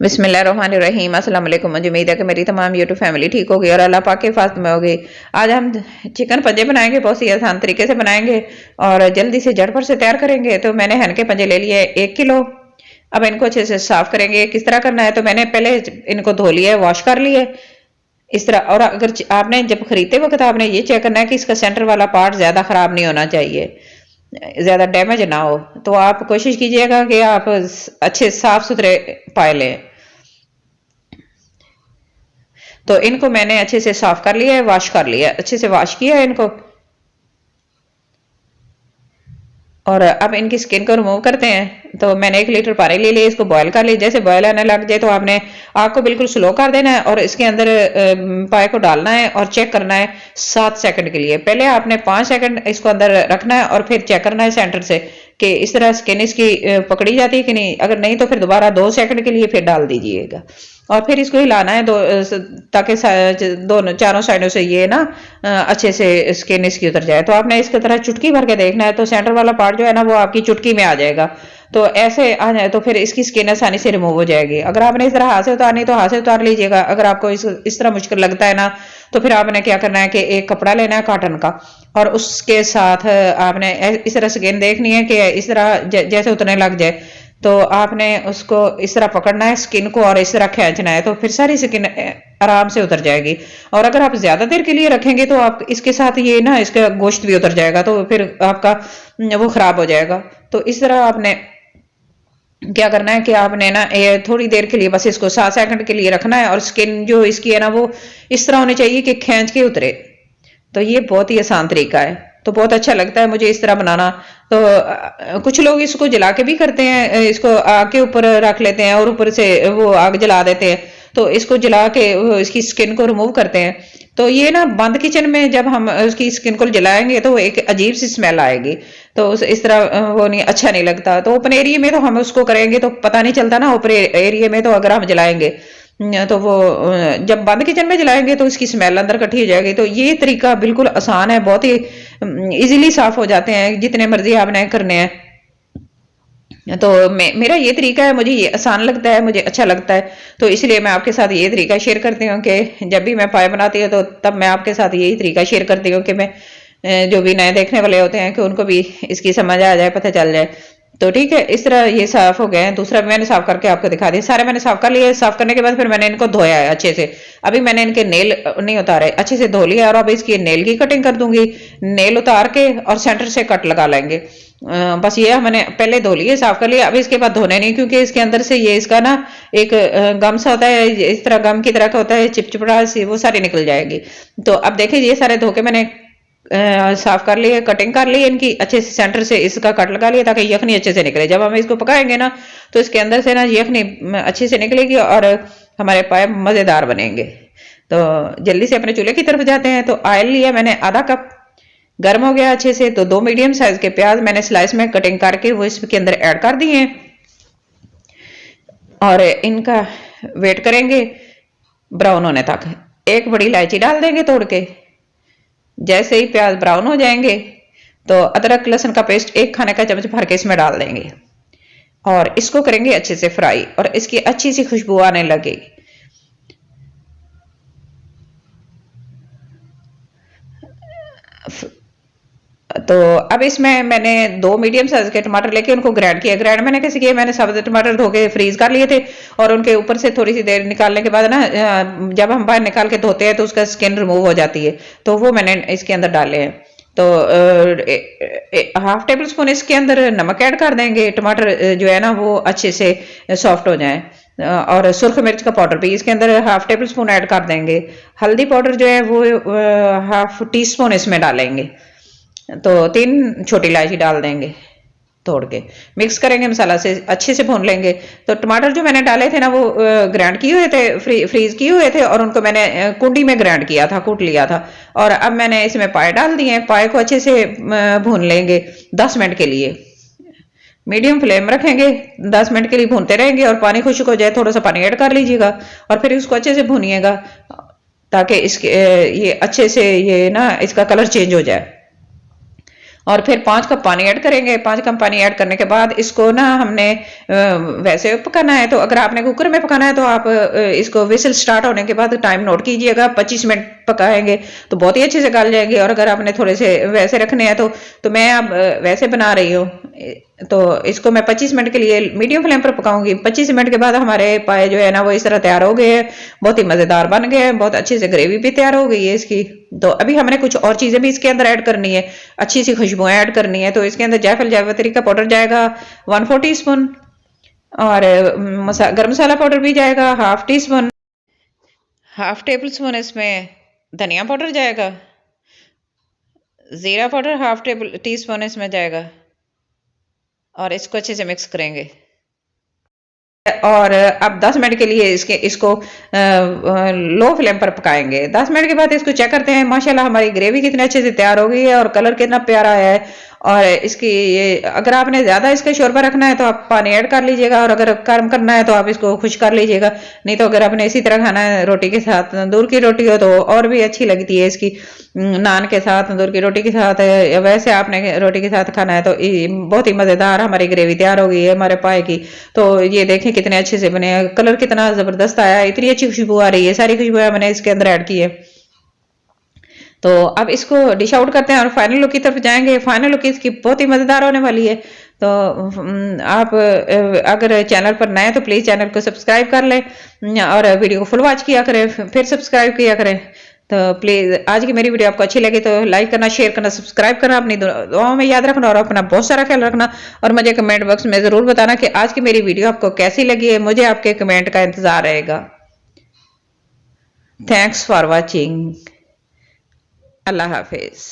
बिस्मिल्लाहिर्रहमानिर्रहीम अस्सलाम वालेकुम। मुझे उम्मीद है कि मेरी तमाम यूट्यूब फैमिली ठीक होगी और अल्लाह पाक के फास्ट में होगी। आज हम चिकन पंजे बनाएंगे, बहुत ही आसान तरीके से बनाएंगे और जल्दी से झटपट से तैयार करेंगे। तो मैंने हन के पंजे ले लिए 1 किलो। अब इनको अच्छे से साफ करेंगे। किस तरह करना है, तो मैंने पहले इनको धो लिया, वॉश कर लिए इस तरह। और अगर आपने जब खरीदते वक्त आपने ये चेक करना है कि इसका सेंटर वाला पार्ट ज्यादा खराब नहीं होना चाहिए, ज्यादा डैमेज ना हो। तो आप कोशिश कीजिएगा कि आप अच्छे साफ सुथरे पाए लें। तो इनको मैंने अच्छे से साफ कर लिया है, वॉश कर लिया, अच्छे से वॉश किया है इनको। और अब इनकी स्किन को रिमूव करते हैं। तो मैंने 1 लीटर पानी ले लिया, इसको बॉयल कर लिया। जैसे बॉयल आने लग जाए तो आपने आग को बिल्कुल स्लो कर देना है और इसके अंदर पाए को डालना है और चेक करना है 7 सेकंड के लिए। पहले आपने 5 सेकंड इसको अंदर रखना है और फिर चेक करना है सेंटर से कि इस तरह स्किन इसकी पकड़ी जाती है कि नहीं। अगर नहीं तो फिर दोबारा 2 सेकंड के लिए फिर डाल दीजिएगा और फिर इसको हिलाना है ताकि दोनों चारों साइडों से ये ना अच्छे से स्किन इसकी उतर जाए। तो आपने इसकी तरह चुटकी भर के देखना है, तो सेंटर वाला पार्ट जो है ना वो आपकी चुटकी में आ जाएगा। तो ऐसे आ जाए तो फिर इसकी स्किन आसानी से रिमूव हो जाएगी। अगर आपने इस तरह हाथ से उतारनी तो हाथ से उतार लीजिएगा। अगर आपको इस तरह मुश्किल लगता है ना, तो फिर आपने क्या करना है कि एक कपड़ा लेना है कॉटन का और उसके साथ आपने इस तरह स्किन देखनी है कि इस तरह जैसे उतरने लग जाए तो आपने उसको इस तरह पकड़ना है स्किन को और इस तरह खींचना है, तो फिर सारी स्किन आराम से उतर जाएगी। और अगर आप ज्यादा देर के लिए रखेंगे तो आप इसके साथ ये ना इसका गोश्त भी उतर जाएगा, तो फिर आपका वो खराब हो जाएगा। तो इस तरह आपने क्या करना है कि आपने ना ये थोड़ी देर के लिए बस इसको 7 सेकंड के लिए रखना है और स्किन जो इसकी है ना वो इस तरह होनी चाहिए कि खींच के उतरे। तो ये बहुत ही आसान तरीका है, तो बहुत अच्छा लगता है मुझे इस तरह बनाना। तो कुछ लोग इसको जला के भी करते हैं, इसको आग के ऊपर रख लेते हैं और ऊपर से वो आग जला देते हैं। तो इसको जला के इसकी स्किन को रिमूव करते हैं। तो ये ना बंद किचन में जब हम उसकी स्किन को जलाएंगे तो एक अजीब सी स्मेल आएगी, तो इस तरह वो नहीं अच्छा नहीं लगता। तो ओपन एरिया में तो हम उसको करेंगे तो पता नहीं चलता ना, ओपन एरिया में तो अगर हम जलाएंगे तो वो जब बंद किचन में जलाएंगे तो इसकी स्मेल अंदर इकट्ठी हो जाएगी। तो ये तरीका बिल्कुल आसान है, बहुत ही इजीली साफ हो जाते हैं जितने मर्जी आपने करने हैं। तो मेरा ये तरीका है, मुझे ये आसान लगता है, मुझे अच्छा लगता है, तो इसलिए मैं आपके साथ ये तरीका शेयर करती हूँ कि जब भी मैं पाए बनाती हूँ तो तब मैं आपके साथ यही तरीका शेयर करती हूँ कि मैं जो भी नए देखने वाले होते हैं कि उनको भी इसकी समझ आ जाए, पता चल जाए। तो ठीक है, इस तरह ये साफ हो गए हैं। दूसरा भी मैंने साफ करके आपको दिखा दिया। सारे मैंने साफ कर लिए। साफ करने के बाद फिर मैंने इनको धोया है अच्छे से। अभी मैंने इनके नेल नहीं उतारे, अच्छे से धो लिया और अब इसकी नेल की कटिंग कर दूंगी। नेल उतार के और सेंटर से कट लगा लेंगे। बस ये मैंने पहले धो लिए, साफ कर लिया। अब इसके बाद धोने नहीं, क्योंकि इसके अंदर से ये इसका ना एक गम सा होता है, इस तरह गम की तरह का होता है, चिपचिपड़ा सी, वो सारी निकल जाएगी। तो अब देखिए ये सारे धो के मैंने साफ कर लिए, कटिंग कर ली इनकी अच्छे से, सेंटर से इसका कट लगा लिया ताकि यखनी अच्छे से निकले। जब हम इसको पकाएंगे ना तो इसके अंदर से ना यखनी अच्छे से निकलेगी और हमारे पाए मजेदार बनेंगे। तो जल्दी से अपने चूल्हे की तरफ जाते हैं। तो ऑयल लिया मैंने आधा कप, गर्म हो गया अच्छे से। तो 2 मीडियम साइज के प्याज मैंने स्लाइस में कटिंग करके वो इसके अंदर ऐड कर दिए हैं और इनका वेट करेंगे ब्राउन होने तक। एक बड़ी इलायची डाल देंगे तोड़ के। जैसे ही प्याज ब्राउन हो जाएंगे तो अदरक लहसुन का पेस्ट 1 खाने का चम्मच भर के इसमें डाल देंगे और इसको करेंगे अच्छे से फ्राई और इसकी अच्छी सी खुशबू आने लगेगी। तो अब इसमें मैंने 2 मीडियम साइज के टमाटर लेके उनको ग्राइंड किया। ग्राइंड मैंने कैसे किया, मैंने साबुत टमाटर धो के फ्रीज कर लिए थे और उनके ऊपर से थोड़ी सी देर निकालने के बाद ना जब हम बाहर निकाल के धोते हैं तो उसका स्किन रिमूव हो जाती है, तो वो मैंने इसके अंदर डाले हैं। तो ½ टेबल स्पून इसके अंदर नमक ऐड कर देंगे, टमाटर जो है ना वो अच्छे से सॉफ्ट हो जाए। और सुर्ख मिर्च का पाउडर भी इसके अंदर ½ टेबल स्पून ऐड कर देंगे। हल्दी पाउडर जो है वो ½ टीस्पून इसमें डालेंगे। तो 3 छोटी इलायची डाल देंगे तोड़ के। मिक्स करेंगे मसाला से, अच्छे से भून लेंगे। तो टमाटर जो मैंने डाले थे ना वो ग्राइंड किए हुए थे, फ्रीज किए हुए थे और उनको मैंने कुंडी में ग्राइंड किया था, कूट लिया था। और अब मैंने इसमें पाए डाल दिए। पाए को अच्छे से भून लेंगे 10 मिनट के लिए। मीडियम फ्लेम रखेंगे, 10 मिनट के लिए भूनते रहेंगे और पानी खुश्क हो जाए थोड़ा सा पानी ऐड कर लीजिएगा और फिर इसको अच्छे से भूनिएगा ताकि इसके ये अच्छे से ये ना इसका कलर चेंज हो जाए। और फिर 5 कप पानी ऐड करेंगे। 5 कप पानी ऐड करने के बाद इसको ना हमने वैसे पकाना है, तो अगर आपने कुकर में पकाना है तो आप इसको विसल स्टार्ट होने के बाद टाइम नोट कीजिएगा, 25 मिनट पकाएंगे तो बहुत ही अच्छे से गल जाएंगे। और अगर आपने थोड़े से वैसे रखने हैं तो मैं अब वैसे बना रही हूँ, तो इसको मैं 25 मिनट के लिए मीडियम फ्लेम पर पकाऊंगी। 25 मिनट के बाद हमारे पाए जो है ना वो इस तरह तैयार हो गए हैं, बहुत ही मजेदार बन गए हैं, बहुत अच्छे से ग्रेवी भी तैयार हो गई है इसकी। तो अभी हमने कुछ और चीजें भी इसके अंदर ऐड करनी है, अच्छी सी खुशबुएं ऐड करनी है। तो इसके अंदर जायफल जावित्री का पाउडर जाएगा 1/4 टीस्पून, और गरम मसाला पाउडर भी जाएगा ½ टीस्पून, ½ टेबल स्पून इसमें धनिया पाउडर जाएगा, जीरा पाउडर ½ टीस्पून इसमें जाएगा, और इसको अच्छे से मिक्स करेंगे। और अब 10 मिनट के लिए इसको लो फ्लेम पर पकाएंगे। 10 मिनट के बाद इसको चेक करते हैं, माशाल्लाह हमारी ग्रेवी कितने अच्छे से तैयार हो गई है और कलर कितना प्यारा आया है। और इसकी ये अगर आपने ज़्यादा इसका शोरबा रखना है तो आप पानी ऐड कर लीजिएगा, और अगर कम करना है तो आप इसको खुश कर लीजिएगा। नहीं तो अगर आपने इसी तरह खाना है रोटी के साथ, तंदूर की रोटी हो तो और भी अच्छी लगती है इसकी, नान के साथ, तंदूर की रोटी के साथ, या वैसे आपने रोटी के साथ खाना है तो बहुत ही मज़ेदार हमारी ग्रेवी तैयार हो गई है हमारे पाए की। तो ये देखें कितने अच्छे से बने, कलर कितना ज़बरदस्त आया, इतनी अच्छी खुशबू आ रही है, सारी खुशबुएं मैंने इसके अंदर ऐड की है। तो अब इसको डिश आउट करते हैं और फाइनल लुक की तरफ जाएंगे। फाइनल लुक इसकी बहुत ही मज़ेदार होने वाली है। तो आप अगर चैनल पर नए हैं तो प्लीज़ चैनल को सब्सक्राइब कर लें और वीडियो को फुल वॉच किया करें, फिर सब्सक्राइब किया करें। तो प्लीज़ आज की मेरी वीडियो आपको अच्छी लगी तो लाइक करना, शेयर करना, सब्सक्राइब करना, अपनी दुआओं में याद रखना और अपना बहुत सारा ख्याल रखना। और मुझे कमेंट बॉक्स में ज़रूर बताना कि आज की मेरी वीडियो आपको कैसी लगी है। मुझे आपके कमेंट का इंतज़ार रहेगा। Thanks for watching. अल्लाह हाफिज़।